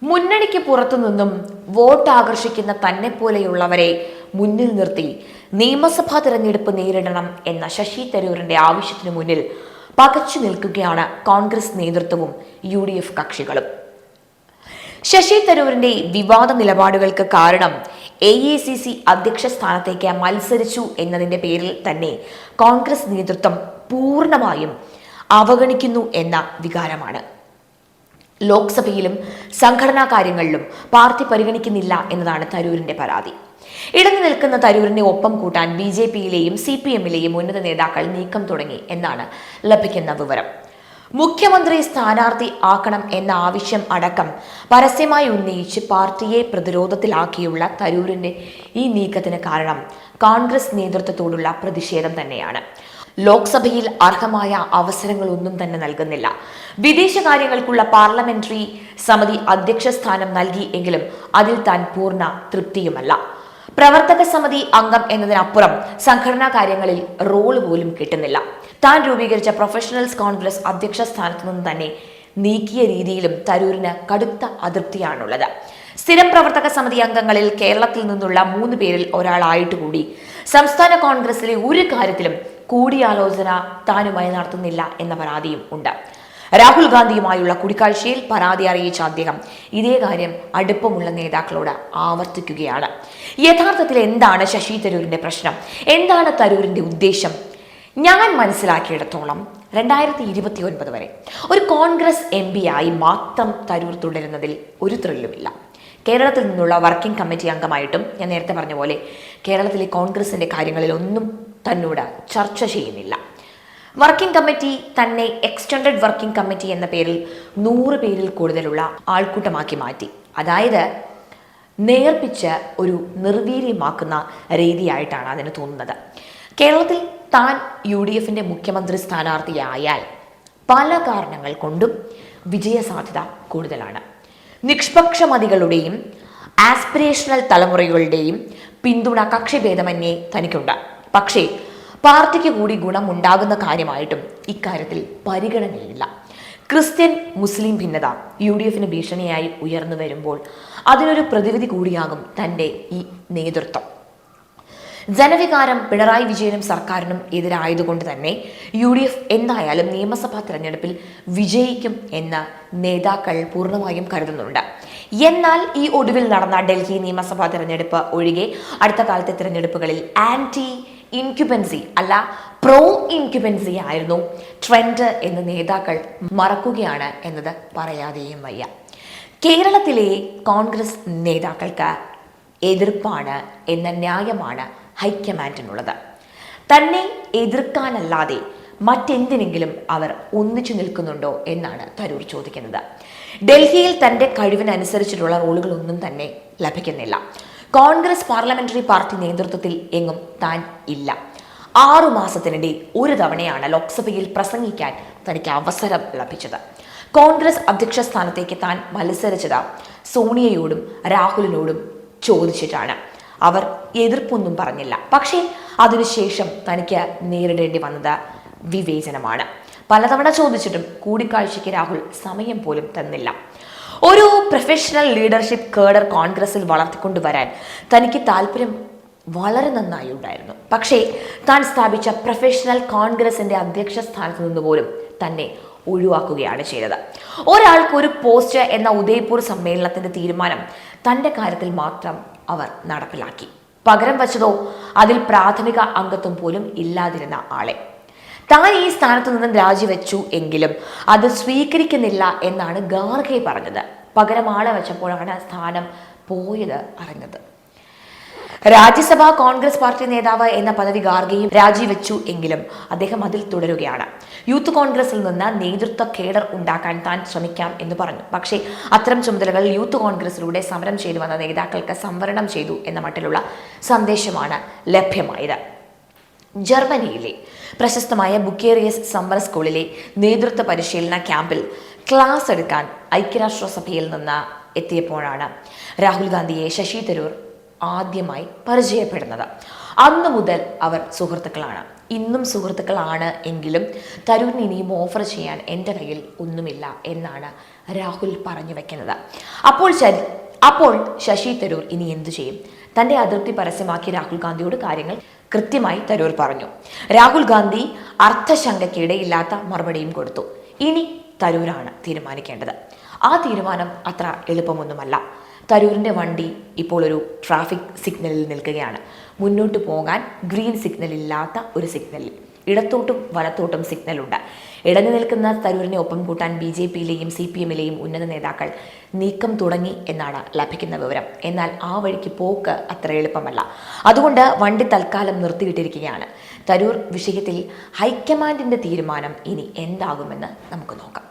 മുന്നണിക്ക് പുറത്തുനിന്നും വോട്ട് ആകർഷിക്കുന്ന തന്നെ പോലെയുള്ളവരെ മുന്നിൽ നിർത്തി നിയമസഭാ തെരഞ്ഞെടുപ്പ് നേരിടണം എന്ന ശശി തരൂരിന്റെ ആവശ്യത്തിനു മുന്നിൽ പകച്ചു നിൽക്കുകയാണ് കോൺഗ്രസ് നേതൃത്വവും UDF കക്ഷികളും. ശശി തരൂരിന്റെ വിവാദ നിലപാടുകൾക്ക് കാരണം AICC അധ്യക്ഷ സ്ഥാനത്തേക്ക് മത്സരിച്ചു എന്നതിന്റെ പേരിൽ തന്നെ കോൺഗ്രസ് നേതൃത്വം പൂർണ്ണമായും അവഗണിക്കുന്നു എന്ന വികാരമാണ്. ലോക്സഭയിലും സംഘടനാ കാര്യങ്ങളിലും പാർട്ടി പരിഗണിക്കുന്നില്ല എന്നതാണ് തരൂരിന്റെ പരാതി. ഇടഞ്ഞു നിൽക്കുന്ന തരൂരിനെ ഒപ്പം കൂട്ടാൻ BJPയിലെയും CPMലെയും ഉന്നത നേതാക്കൾ നീക്കം തുടങ്ങി എന്നാണ് ലഭിക്കുന്ന വിവരം. മുഖ്യമന്ത്രി സ്ഥാനാർത്ഥി ആക്കണം എന്ന ആവശ്യം അടക്കം പരസ്യമായി ഉന്നയിച്ച് പാർട്ടിയെ പ്രതിരോധത്തിലാക്കിയുള്ള തരൂരിന്റെ ഈ നീക്കത്തിന് കാരണം കോൺഗ്രസ് നേതൃത്വത്തോടുള്ള പ്രതിഷേധം തന്നെയാണ്. ലോക്സഭയിൽ അർഹമായ അവസരങ്ങളൊന്നും തന്നെ നൽകുന്നില്ല. വിദേശകാര്യങ്ങൾക്കുള്ള പാർലമെന്ററി സമിതി അധ്യക്ഷ സ്ഥാനം നൽകി എങ്കിലും അതിൽ താൻ പൂർണ്ണ തൃപ്തിയുമല്ല. പ്രവർത്തക സമിതി അംഗം എന്നതിനപ്പുറം സംഘടനാ കാര്യങ്ങളിൽ റോള് പോലും കിട്ടുന്നില്ല. താൻ രൂപീകരിച്ച പ്രൊഫഷണൽസ് കോൺഗ്രസ് അധ്യക്ഷ സ്ഥാനത്തു നിന്ന് തന്നെ നീക്കിയ രീതിയിലും തരൂരിന് കടുത്ത അതൃപ്തിയാണുള്ളത്. സ്ഥിരം പ്രവർത്തക സമിതി അംഗങ്ങളിൽ കേരളത്തിൽ നിന്നുള്ള 3 പേരിൽ ഒരാളായിട്ട് കൂടി സംസ്ഥാന കോൺഗ്രസിലെ ഒരു കാര്യത്തിലും കൂടിയാലോചന താനുമായി നടത്തുന്നില്ല എന്ന പരാതിയും ഉണ്ട്. രാഹുൽ ഗാന്ധിയുമായുള്ള കൂടിക്കാഴ്ചയിൽ പരാതി അറിയിച്ച അദ്ദേഹം ഇതേ കാര്യം അടുപ്പമുള്ള നേതാക്കളോട് ആവർത്തിക്കുകയാണ്. യഥാർത്ഥത്തിൽ എന്താണ് ശശി തരൂരിന്റെ പ്രശ്നം? എന്താണ് തരൂരിന്റെ ഉദ്ദേശം? ഞാൻ മനസ്സിലാക്കിയിടത്തോളം 2029 വരെ ഒരു കോൺഗ്രസ് MP ആയി മാത്രം തരൂർ തുടരുന്നതിൽ ഒരു ത്രില്ലുമില്ല. കേരളത്തിൽ നിന്നുള്ള വർക്കിംഗ് കമ്മിറ്റി അംഗമായിട്ടും ഞാൻ നേരത്തെ പറഞ്ഞ പോലെ കേരളത്തിലെ കോൺഗ്രസിന്റെ കാര്യങ്ങളിൽ ഒന്നും തന്നോട് ചർച്ച ചെയ്യുന്നില്ല. വർക്കിംഗ് കമ്മിറ്റി തന്നെ എക്സ്റ്റൻഡഡ് വർക്കിംഗ് കമ്മിറ്റി എന്ന പേരിൽ 100 പേരിൽ കൂടുതലുള്ള ആൾക്കൂട്ടമാക്കി മാറ്റി. അതായത് നേർപ്പിച്ച് ഒരു നിർവീര്യമാക്കുന്ന രീതിയായിട്ടാണ് അതിന് തോന്നുന്നത്. കേരളത്തിൽ താൻ UDFന്റെ മുഖ്യമന്ത്രി സ്ഥാനാർത്ഥിയായാൽ പല കാരണങ്ങൾ കൊണ്ടും വിജയസാധ്യത കൂടുതലാണ്. നിഷ്പക്ഷമതികളുടെയും ആസ്പിറേഷണൽ തലമുറകളുടെയും പിന്തുണ കക്ഷിഭേദമന്യേ തനിക്കുണ്ട്. പക്ഷേ പാർട്ടിക്ക് കൂടി ഗുണമുണ്ടാകുന്ന കാര്യമായിട്ടും ഇക്കാര്യത്തിൽ പരിഗണനയില്ല. ക്രിസ്ത്യൻ മുസ്ലിം ഭിന്നത UDFന് ഭീഷണിയായി ഉയർന്നു വരുമ്പോൾ അതിനൊരു പ്രതിവിധി കൂടിയാകും തൻ്റെ ഈ നേതൃത്വം. ജനവികാരം പിണറായി വിജയനും സർക്കാരിനും എതിരായതുകൊണ്ട് തന്നെ UDF എന്തായാലും നിയമസഭാ തെരഞ്ഞെടുപ്പിൽ വിജയിക്കും എന്ന് നേതാക്കൾ പൂർണ്ണമായും കരുതുന്നുണ്ട്. എന്നാൽ ഈ ഒടുവിൽ നടന്ന ഡൽഹി നിയമസഭാ തെരഞ്ഞെടുപ്പ് ഒഴികെ അടുത്ത കാലത്തെ തെരഞ്ഞെടുപ്പുകളിൽ ആന്റി ഇൻക്യുബൻസി അല്ല പ്രോ ഇൻക്യുബൻസി ആയിരുന്നു ട്രെൻഡ് എന്ന് നേതാക്കൾ മറക്കുകയാണ് എന്നത് പറയാതെയും വയ്യ. കേരളത്തിലെ കോൺഗ്രസ് നേതാക്കൾക്ക് എതിർപ്പാണ് എന്ന ന്യായമാണ് ഹൈക്കമാൻഡിനുള്ളത്. തന്നെ എതിർക്കാനല്ലാതെ മറ്റെന്തിനെങ്കിലും അവർ ഒന്നിച്ചു നിൽക്കുന്നുണ്ടോ എന്നാണ് തരൂർ ചോദിക്കുന്നത്. ഡൽഹിയിൽ തന്റെ കഴിവിനനുസരിച്ചിട്ടുള്ള റോളുകളൊന്നും തന്നെ ലഭിക്കുന്നില്ല. കോൺഗ്രസ് പാർലമെന്ററി പാർട്ടി നേതൃത്വത്തിൽ എങ്ങും താൻ ഇല്ല. 6 മാസത്തിനിടെ ഒരു തവണയാണ് ലോക്സഭയിൽ പ്രസംഗിക്കാൻ തനിക്ക് അവസരം ലഭിച്ചത്. കോൺഗ്രസ് അധ്യക്ഷ സ്ഥാനത്തേക്ക് താൻ മത്സരിച്ചത് സോണിയയോടും രാഹുലിനോടും ചോദിച്ചിട്ടാണ്. അവർ എതിർപ്പൊന്നും പറഞ്ഞില്ല. പക്ഷേ അതിനുശേഷം തനിക്ക് നേരിടേണ്ടി വന്നത് വിവേചനമാണ്. പലതവണ ചോദിച്ചിട്ടും കൂടിക്കാഴ്ചയ്ക്ക് രാഹുൽ സമയം പോലും തന്നില്ല. ഒരു പ്രൊഫഷണൽ ലീഡർഷിപ്പ് കേഡർ കോൺഗ്രസിൽ വളർത്തിക്കൊണ്ടുവരാൻ തനിക്ക് താല്പര്യം വളരെ നന്നായി ഉണ്ടായിരുന്നു. പക്ഷേ താൻ സ്ഥാപിച്ച പ്രൊഫഷണൽ കോൺഗ്രസിന്റെ അധ്യക്ഷ സ്ഥാനത്ത് നിന്ന് പോലും തന്നെ ഒഴിവാക്കുകയാണ് ചെയ്തത്. ഒരാൾക്ക് ഒരു പോസ്റ്റ് എന്ന ഉദയ്പൂർ സമ്മേളനത്തിന്റെ തീരുമാനം തന്റെ കാര്യത്തിൽ മാത്രം അവർ നടപ്പിലാക്കി. പകരം വച്ചതോ അതിൽ പ്രാഥമിക അംഗത്വം പോലും ഇല്ലാതിരുന്ന ആളെ. താൻ ഈ സ്ഥാനത്തു നിന്നും രാജിവെച്ചു എങ്കിലും അത് സ്വീകരിക്കുന്നില്ല എന്നാണ് ഖാർഗെ പറഞ്ഞത്. പകരം ആളെ വെച്ചപ്പോഴാണ് സ്ഥാനം പോയത് അറിഞ്ഞത്. രാജ്യസഭാ കോൺഗ്രസ് പാർട്ടി നേതാവ് എന്ന പദവി ഖാർഗെയും രാജിവെച്ചു എങ്കിലും അദ്ദേഹം അതിൽ തുടരുകയാണ്. യൂത്ത് കോൺഗ്രസിൽ നിന്ന് നേതൃത്വ കേഡർ ഉണ്ടാക്കാൻ താൻ ശ്രമിക്കാം എന്ന് പറഞ്ഞു. പക്ഷേ അത്തരം ചുമതലകൾ യൂത്ത് കോൺഗ്രസിലൂടെ സമരം ചെയ്തു വന്ന നേതാക്കൾക്ക് സംവരണം ചെയ്തു എന്ന മട്ടിലുള്ള സന്ദേശമാണ് ലഭ്യമായത്. ജർമ്മനിയിലെ പ്രശസ്തമായ ബുക്കേറിയസ് സമ്മർ സ്കൂളിലെ നേതൃത്വ പരിശീലന ക്യാമ്പിൽ ക്ലാസ് എടുക്കാൻ ഐക്യരാഷ്ട്രസഭയിൽ നിന്ന് എത്തിയപ്പോഴാണ് രാഹുൽ ഗാന്ധിയെ ശശി തരൂർ ആദ്യമായി പരിചയപ്പെടുന്നത്. അന്നു മുതൽ അവർ സുഹൃത്തുക്കളാണ്. ഇന്നും സുഹൃത്തുക്കളാണ് എങ്കിലും തരൂരിന് ഇനിയും ഓഫർ ചെയ്യാൻ എൻ്റെ കയ്യിൽ ഒന്നുമില്ല എന്നാണ് രാഹുൽ പറഞ്ഞു വെക്കുന്നത്. അപ്പോൾ ശശി തരൂർ ഇനി എന്തു ചെയ്യും? തൻ്റെ അതൃപ്തി പരസ്യമാക്കി രാഹുൽ ഗാന്ധിയോട് കാര്യങ്ങൾ കൃത്യമായി തരൂർ പറഞ്ഞു. രാഹുൽ ഗാന്ധി അർത്ഥശങ്കയ്ക്ക് ഇടയില്ലാത്ത മറുപടിയും കൊടുത്തു. ഇനി തരൂരാണ് തീരുമാനിക്കേണ്ടത്. ആ തീരുമാനം അത്ര എളുപ്പമൊന്നുമല്ല. തരൂരിൻ്റെ വണ്ടി ഇപ്പോൾ ഒരു ട്രാഫിക് സിഗ്നലിൽ നിൽക്കുകയാണ്. മുന്നോട്ട് പോകാൻ ഗ്രീൻ സിഗ്നൽ ഇല്ലാത്ത ഒരു സിഗ്നലിൽ. ഇടത്തോട്ടും വലത്തോട്ടും സിഗ്നലുണ്ട്. ഇടഞ്ഞു നിൽക്കുന്ന തരൂരിനെ ഒപ്പം കൂട്ടാൻ BJPയിലെയും CPMലെയും ഉന്നത നേതാക്കൾ നീക്കം തുടങ്ങി എന്നാണ് ലഭിക്കുന്ന വിവരം. എന്നാൽ ആ വഴിക്ക് പോക്ക് അത്ര എളുപ്പമല്ല. അതുകൊണ്ട് വണ്ടി തൽക്കാലം നിർത്തിയിട്ടിരിക്കുകയാണ്. തരൂർ വിഷയത്തിൽ ഹൈക്കമാൻഡിന്റെ തീരുമാനം ഇനി എന്താകുമെന്ന് നമുക്ക് നോക്കാം.